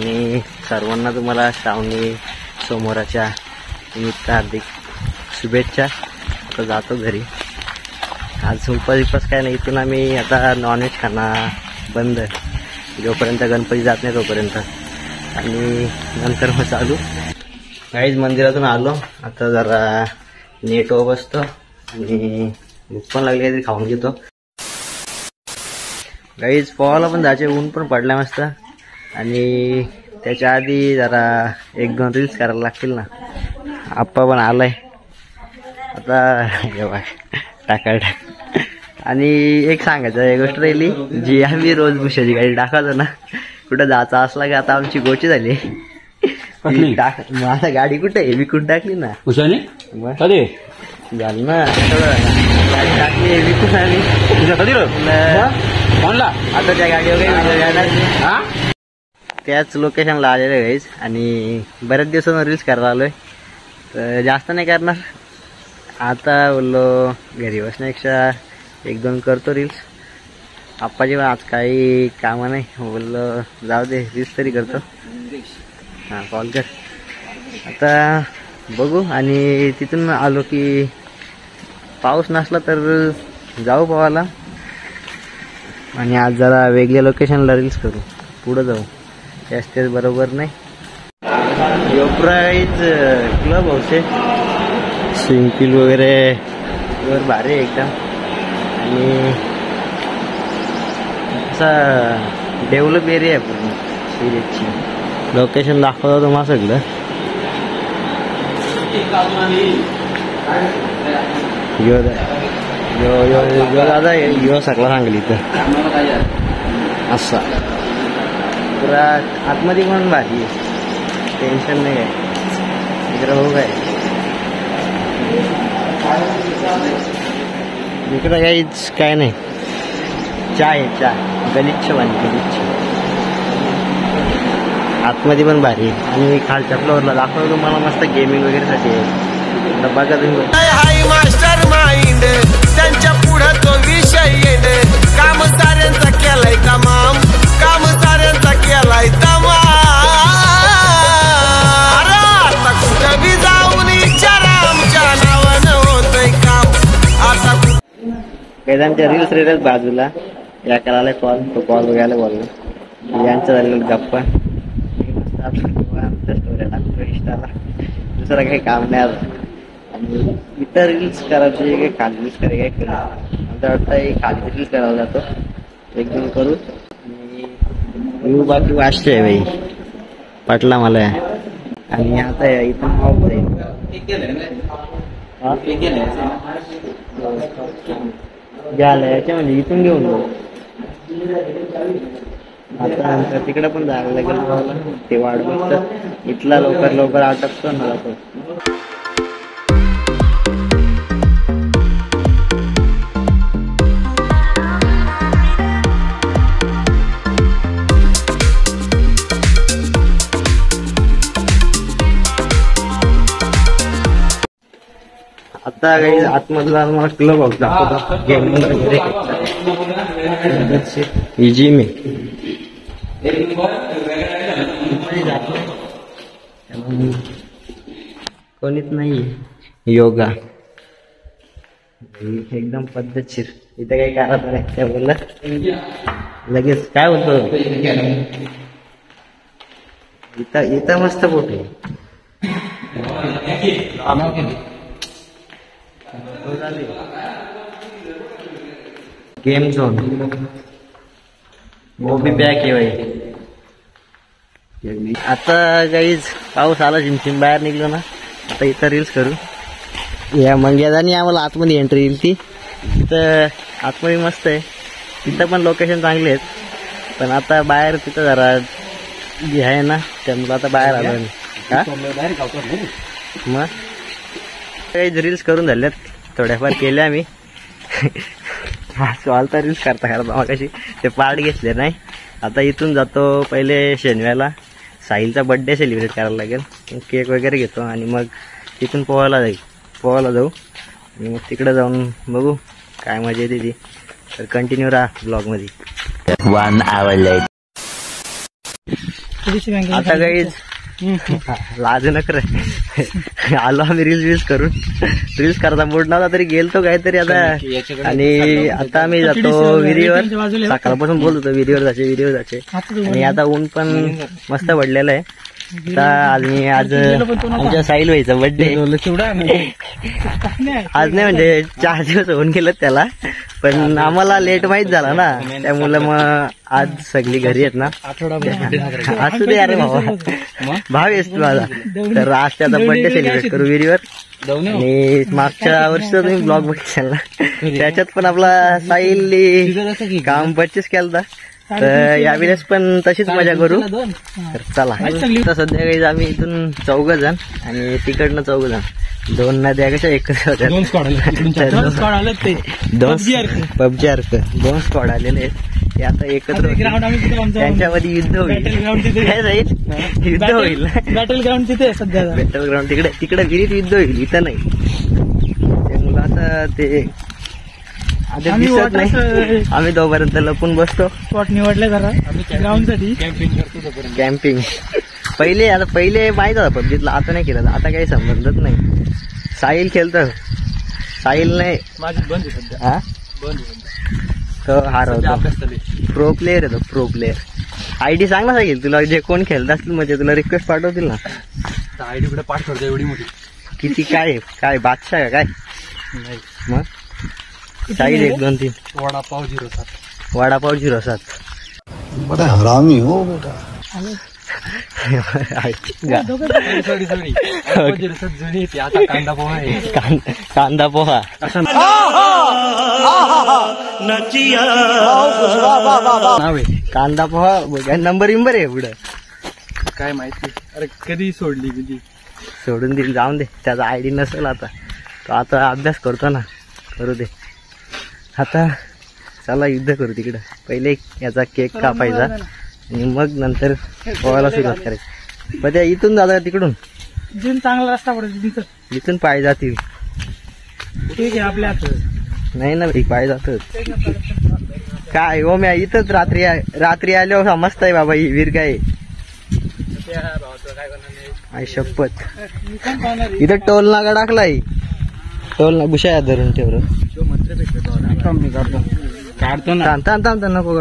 आणि सर्वांना तुम्हाला श्रावणी सोमवाराच्या निमित्त हार्दिक शुभेच्छा। आता जातो घरी, आज उपास काय नाही, इथून आम्ही आता नॉनव्हेज खाणं बंद जोपर्यंत गणपती जात नाही तोपर्यंत, आणि नंतर मग चालू। काहीच मंदिरातून आलो, आता जरा नेटवर बसतो आणि भूक पण लागली काहीतरी खाऊन घेतो। गाईज पोहायला पण जायचे, ऊन पण पडला मस्त, आणि त्याच्या आधी जरा 1-2 रील्स करायला लागतील ना। आप्पा पण आलाय आता, टाका। आणि एक सांगायचं एक गोष्ट राहिली, जी आम्ही रोज भुशाची गाडी टाकायचो ना, कुठं जायचं असला की आता आमची गोची झाली। माझा गाडी कुठे आहे, विकून टाकली ना भुशाने कधी झालं ना, गाडी टाकली विकून आली कधी म्हणला आता त्या गाडीवर त्याच लोकेशनला आलेलं आहे गाईज, आणि बऱ्याच दिवसांना रील्स करायला आलोय, तर जास्त नाही करणार आता। बोललो घरी बसण्यापेक्षा 1-2 करतो रील्स। आप्पाजी पण आज काही कामं नाही, बोललो जाऊ दे रील्स तरी करतो। हां कॉल कर आता, बघू। आणि तिथून आलो की पाऊस नसला तर जाऊ पोहायला, आणि आज जरा वेगळ्या लोकेशनला रील्स करू, पुढं जाऊ, त्याच बरोबर नाही। योप्राईज क्लब हाऊस आहे, स्विमिंग पूल वगैरे वर भारी एकदम, आणि असा डेव्हलप एरिया आहे पूर्ण सिरीजची। लोकेशन दाखवतो तुम्हाला सगळं। दादा यो सगळं सांगली इथं असा पुरा आतमध्ये पण भारी आहे, टेन्शन नाही आहे इकडं। हो काय इकडं काहीच काय नाही, चहा आहे, चहा गलिच्छ वाणी गलिच्छ, आतमध्ये पण भारी आहे। आणि खालच्या फ्लोअरला दाखवतो तुम्हाला मस्त गेमिंग वगैरे साठी आहे, बघा तुम्ही। हाय मास्टर माइंड त्यांच्या पुढं तो विषय येणे, काम साऱ्यांचा केलाय तमाम, काम साऱ्यांचा केलाय तमाम। आता कुठं बी जाऊन विचारा, आमच्या नावानं होतंय काम आता। काही आमच्या रील्स बाजूला या करायला कॉल, तो कॉल बघायला बोललो, यांचं झालेलं गप्पा आमच्या स्टोऱ्या टाकतो इंस्टाला, दुसरं काही काम नाही आलं। आणि इतर रील्स करायचे काही खाली रील्स करायला काय केलं, आमच्या वाटतं खाली रील्स करायला जातो 1-2 करू, आणि व्ह्यू बाकी वाचते भाई पटला मला। आणि आता इथून ऑफ जाईल झालं याच्यामध्ये, इथून घेऊन जाऊ आता, नंतर तिकडे पण जायला लागेल, ते वाट बघतात, इथला लवकर आटपतो ना जातो। आता काही आतमधला मला क्लब हाऊस दाखवतो, गेमिंग वगैरे जिम आहे, कोणीच नाही, योगा एकदम पद्धतशीर, इथं काही करत नाही त्या बोललं लगेच काय होतं, इथं मस्त फोटो गेम झोन, वो भी पॅक आहे भाई। आता गाईज पाऊस आला, झिमझिम बाहेर निघलो ना, आता इथं रील्स करू। या मंग्यादानी आम्हाला आतमध्ये एंट्री येईल, ती तिथं आतमध्ये मस्त आहे, तिथं पण लोकेशन चांगले आहेत, पण आता बाहेर तिथं जरा जे आहे ना त्यामुळे आता बाहेर आलो मी। का मग काही रील्स करून झाल्यात, थोड्याफार केल्या आम्ही चालता रील्स करता मग कशी ते पार्ट घेतले नाही। आता इथून जातो पहिले शेनव्याला, साहिलचा बड्डे सेलिब्रेट करायला लागेल, केक वगैरे घेतो आणि मग तिथून पोहायला जाऊ, आणि मग तिकडे जाऊन बघू काय मजा येते ती। तर कंटिन्यू राहा ब्लॉगमध्ये। 1 hour later. आता काहीच लाज नकर आलो आम्ही रील्स करून रील्स करता मूड नव्हता तरी गेलतो काहीतरी आता. आणि आता आम्ही जातो विहिरीवर. सकाळपासून बोलत होतो विहिरीवर जायचे आणि आता ऊन पण मस्त पडलेलं आहे. आज आमच्या साहिल भाईचा बर्थडे आज नाही म्हणजे 4 दिवस होऊन गेलं त्याला, पण आम्हाला लेट माहित झाला ना त्यामुळे मग आज सगळी घरी आहेत ना. असू दे अरे भावा भाव आहेस तू माझा. तर आज त्याचा बर्थडे सेलिब्रेट करू विहिरीवर. आणि मागच्या वर्षी तुम्ही ब्लॉग बघितला ना त्याच्यात पण आपला साहिल काम परचेस केलं. तर यावेळेस पण तशीच मजा करू. तर चला तर सध्या काही आम्ही इथून 4 जण आणि तिकडनं 4 जण. 2 नद्या कशा एकत्र होत्या. 2 पबजी अर्क 2 स्क्वॉड आलेले आहेत. ते आता एकत्र त्यांच्यामध्ये युद्ध होईल. काय जाईल युद्ध होईल. बॅटल ग्राउंड तिथे सध्या बॅटल ग्राउंड तिकडे विहिरीत युद्ध होईल इथं नाही. त्यामुळे आता ते दिसत नाही. आम्ही दोपर्यंत लपून बसतो. स्पॉट निवडले जरा ग्राउंड साठी कॅम्पिंग. पहिले माहित होता पबजीतला, आता नाही केलं. आता काही संबंधच नाही. साहिल खेळतो. साहिल नाही हा तो हारवतो. प्रो प्लेअर आहे तो प्रो प्लेअर. आयडी सांग ना साहिल तुला जे कोण खेळत असतील म्हणजे तुला रिक्वेस्ट पाठवतील ना. आयडी कुठे पाठवतो एवढी मोठी किती काय बादशाह का काय मग साहिल 1 2 3 वडापाव 07 वडापाव 07 बड़ा हरामी हो बेटा. आता कांदा पोहा आहे. कांदा पोहा कांदा पोहा नंबर आहे पुढं काय माहिती. अरे कधी सोडली कधी सोडून दिली. जाऊन दे त्याचा आयडी नसेल आता. तो आता अभ्यास करतो ना करू दे. आता चला युद्ध करू तिकडं. पहिले याचा केक कापायचा आणि मग नंतर पोहायला सुरुवात करायची. मग त्या इथून जाता तिकडून चांगला रस्ता पडेल. इथून पाय जातील. ठीक आहे आपल्या नाही ना पाय जात काय हो. मी इथंच रात्री आल्यावर समजत आहे बाबा ही वीर काय आई शपथ. इथं टोल नाका टाकलाय. टोल ना बुशाया धरून ठेवलं. काढतो ना. थांब नको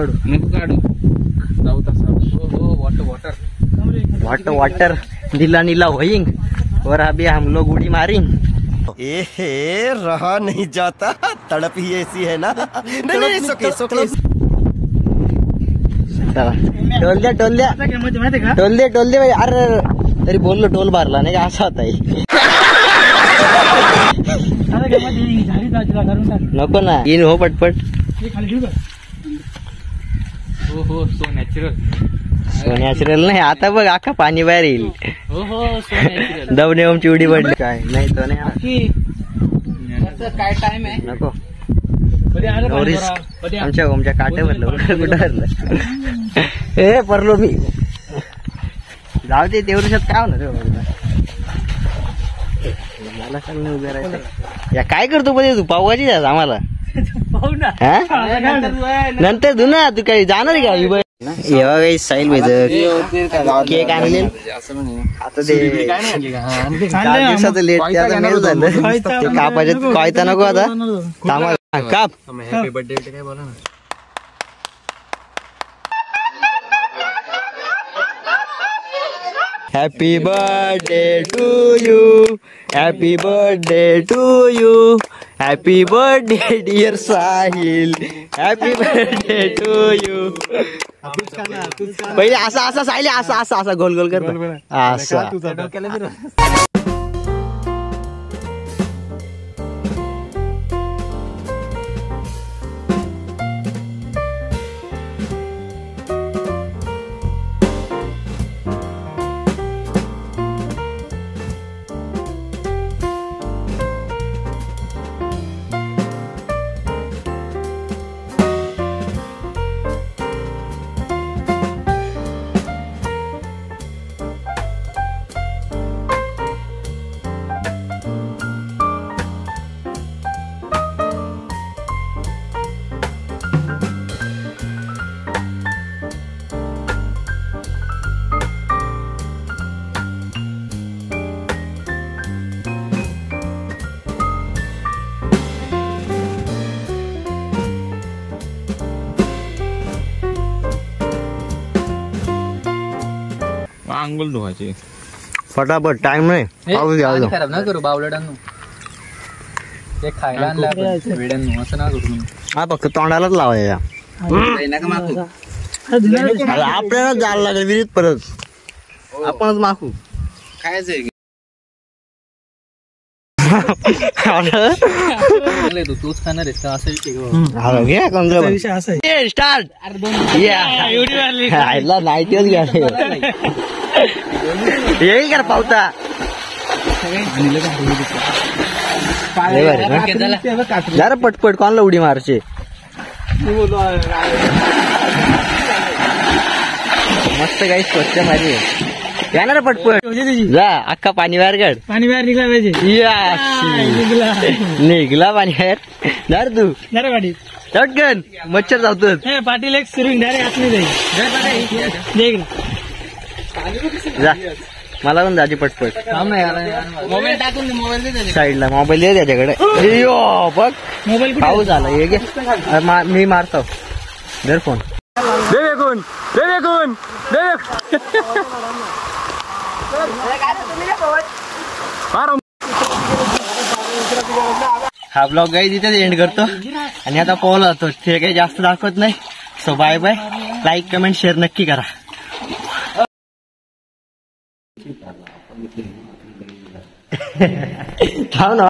काढू वाटर नीला नीला होइंग और अभी हम लोग उड़ी मारेंग. रहा नहीं जाता. तड़प ही ऐसी है ना. नहीं, चला टोल दे भाई. अरे तरी बोललो टोल भरला नाही का असा होता. नको ना इन हो पटपट. हो सो नॅचरल नाही. आता बघ आखा पाणी बाहेर येईल. दवने ओमची उडी पडली काय नाही तो नाही. काय टाइम आहे नको आमच्या ओमच्या काटे भरलं कुठं भरलं. हे परलो मी. जाऊ दे तेवढ्यात काय होणार. मला सांग उभे राहायचं. या काय करतो पण तू पावभाजी द्या आम्हाला. नंतर तू ना तू काही जाणार का एव्हा काही साहिल व्हायचं केक आणले. आता ते 4 दिवसाचं लेट ते आता मेल झालं. ते कापायचं कायता नको आता थांबा काप. हॅपी बर्थडे काय बोला ना. Happy birthday to you. Happy birthday to you. Happy birthday dear Sahil. Happy birthday to you. पहिले असा साहिल असा गोल गोल कर असा. अंघोळ धुवायची. फटाफट टाइम नाही पाऊस घ्यायला. खराब ना करू बावलडांनो. ते खायला आणलं आपण वेड्यांनो असं ना करू. हा फक्त तोंडालाच लावायचा. आपल्याला जायला लागेल विहिरीत परत. आपणच मागू खायचंय तूच खाणार आहेस का असं स्टार्ट नाईटच घ्या येईल का पावता. जरा पटपट कोणाला उडी मारचे. मस्त काही स्वच्छ भारी या ना रे पटपट जा. अख्खा पाणी बाहेर काढ. पाणी बाहेर निघला पाहिजे. निघला पाणी बाहेर. जर तू जरा पाटील चटकन मच्छर जावतो. पाटील एक सुरू डायरेक्ट आतमध्ये जाईल. जा मला पण जायची पटपट. मोबाईल टाकून मोबाईल साईडला मोबाईल दे त्याच्याकडे. यो बघ मोबाईल पाऊस आला हे घे. मी मारतो धर फोन. हा ब्लॉग गाईज इथेच एंड करतो आणि आता पोहला जातो. ते काही जास्त दाखवत नाही. So bye bye. Like comment share नक्की करा. थांब ना.